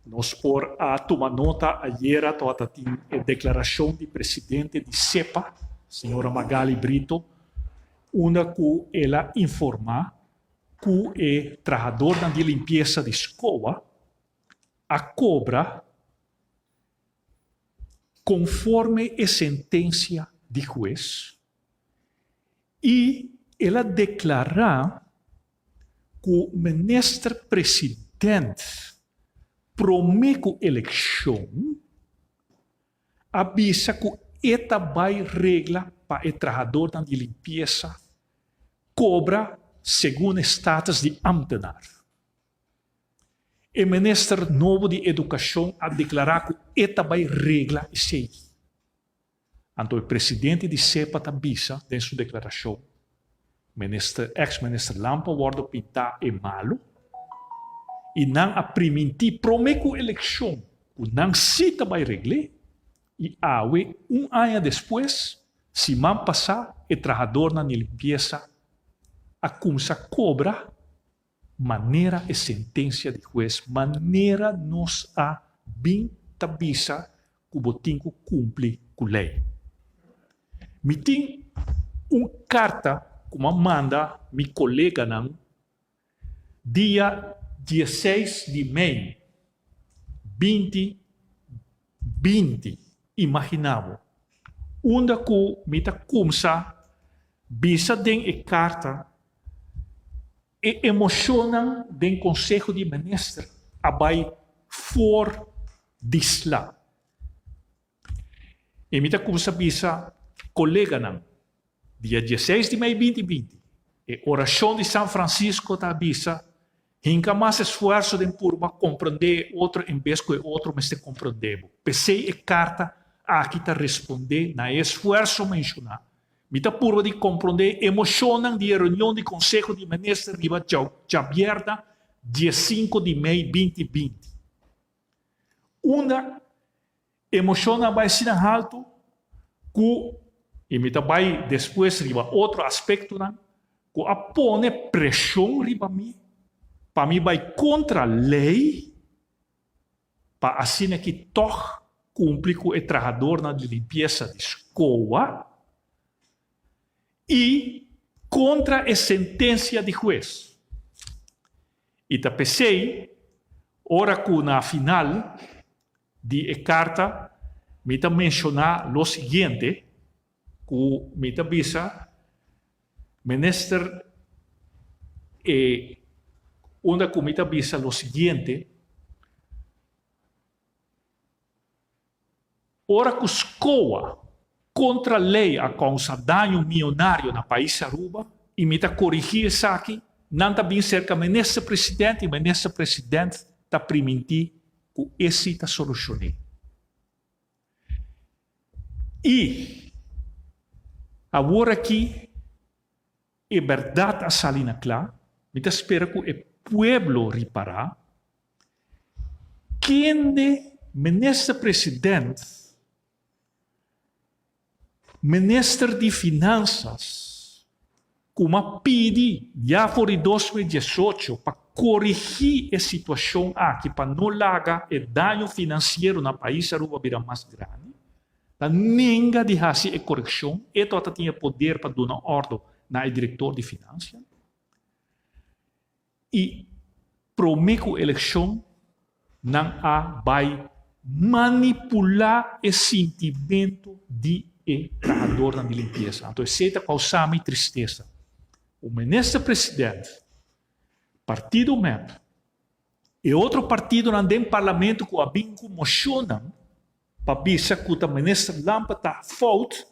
Nós por a tomar nota ayer a declaração do presidente de CEPA, senhora Magali Brito, onde ela informa que o trabalhador de limpeza de escola a cobra conforme a sentença de juiz e ela declara que o ministro presidente promete eleição avisa que esta vai regra para o trabalhador de limpeza cobra segundo status de ambtenaar. O ministro novo de Educação a declarar que esta vai regra e sei. Então, o presidente de CEPA avisa em sua declaração, ex-ministro Lampa wordt pintar é malo e não a permitir promete eleição, que não cita vai regler e awe ano depois, se man passar, o trabalhador na limpeza a começar cobra maneira e sentença de juiz, maneira nos a bem tabisa que o botinho cumpre com a lei. Me tem uma carta que me manda meu colega não, dia 16 de maio, 2020, imaginável. Onde que me começa bisa den a carta e emocionam do Conselho de Ministros abai for disla. E me começa bisa colega não, dia 16 de maio 2020, e oração de São Francisco está bisa, hinca mais esforço de purba compreender outro em vez que outro me se compreendendo. Pensei e carta aqui está responder na esforço mencionar. Mita purba de compreender emocionam de reunião de Conselho de Ministros riba já aberta dia 5 de maio 2020. Uma emociona vai ser alto que e mita vai depois riba outro aspecto não que apone pressão riba mim para mim vai contra a lei para assim que toch cumprir com o trabalhador na limpeza de escola e contra a sentença de juiz. E pensei, ora que na final de carta, me mencionar o seguinte, que me avisa, ministro, onde que me avisa o seguinte, ora que escola contra a lei a causa dano milionário na país Aruba e me corrigir isso aqui, não está bem cerca ministro presidente e ministro presidente está permitir que esse está solucionado. E agora aqui é verdade a salina clara, me espera que o povo reparar quem é ministro presidente Ministro de Finanças, como pedi já por 2018 para corrigir a situação aqui, para não largar o dano financeiro no país Aruba virar mais grande, para ninguém de fazer a correção, e toda tinha poder para dar ordem na diretor de finanças, e promete a eleição não vai manipular o sentimento de trabalhador na limpeza. Então, isso está causando tristeza. O ministro-presidente, partido membro, e outro partido no parlamento que bem mocionam para dizer que o ministro Lampa está fault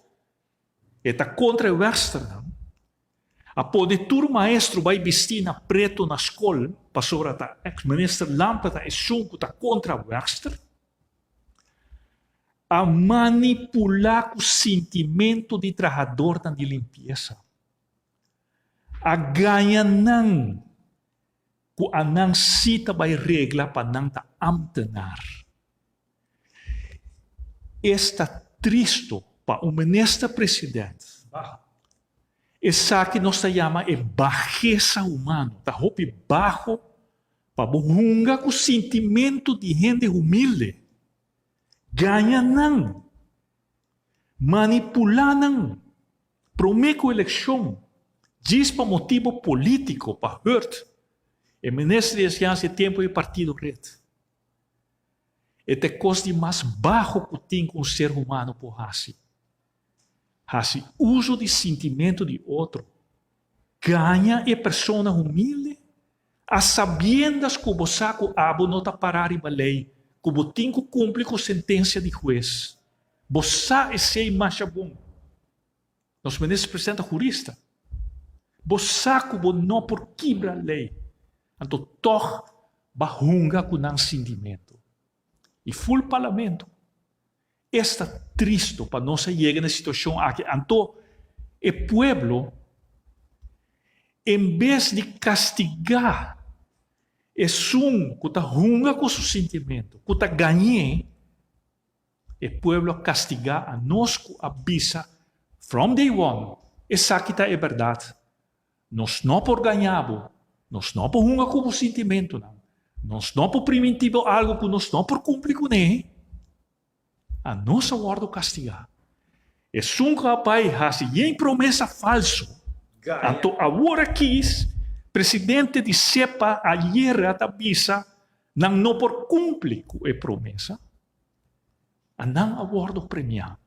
e está contra o Western. A poder tur maestro vai vestir na preto na escola, para sobre o ex-ministro Lampa está contra o Western. A manipular o sentimento de trabalhador de limpeza. A ganhar não, que a não cita vai regra para não ta ambtenaar. Está triste para o ministro presidente. Essa que nós chamamos de bajeza humana. Está baixo pabuhunga com o sentimento de gente humilde, ganha não, manipular não, promete a eleição, diz para motivo político, para hurt, e ministro já há tempo de partido red. Este custo mais baixo que tem com o ser humano por Hasi. Hasi uso de sentimento de outro, ganha a pessoa humilde, a sabiendas que o saco abo não está parar a lei, que o tem que cumprir com a sentença de juiz. Você é sei mais bom. Nós ministros apresenta jurista. Você que não por quebra a lei. Então, toch bahunga com um sentimento. E full parlamento. Está triste para nós chegar na situação aqui. Então, o pueblo, em vez de castigar, é que está hunga com seu sentimento, que está ganhando, o pueblo castigar a nós que avisa, from day one, essa aqui é verdade. Nós não por ganhar, nós não por hunga com o sentimento, não. Nós não por primitivo algo que nós não por cumprir com ele. A nossa guarda castigar. É um rapaz que em promessa falso. Então, agora quis, presidente de CEPA, a guerra da visa, não por cumprir com a promessa, a não aguardo premiar.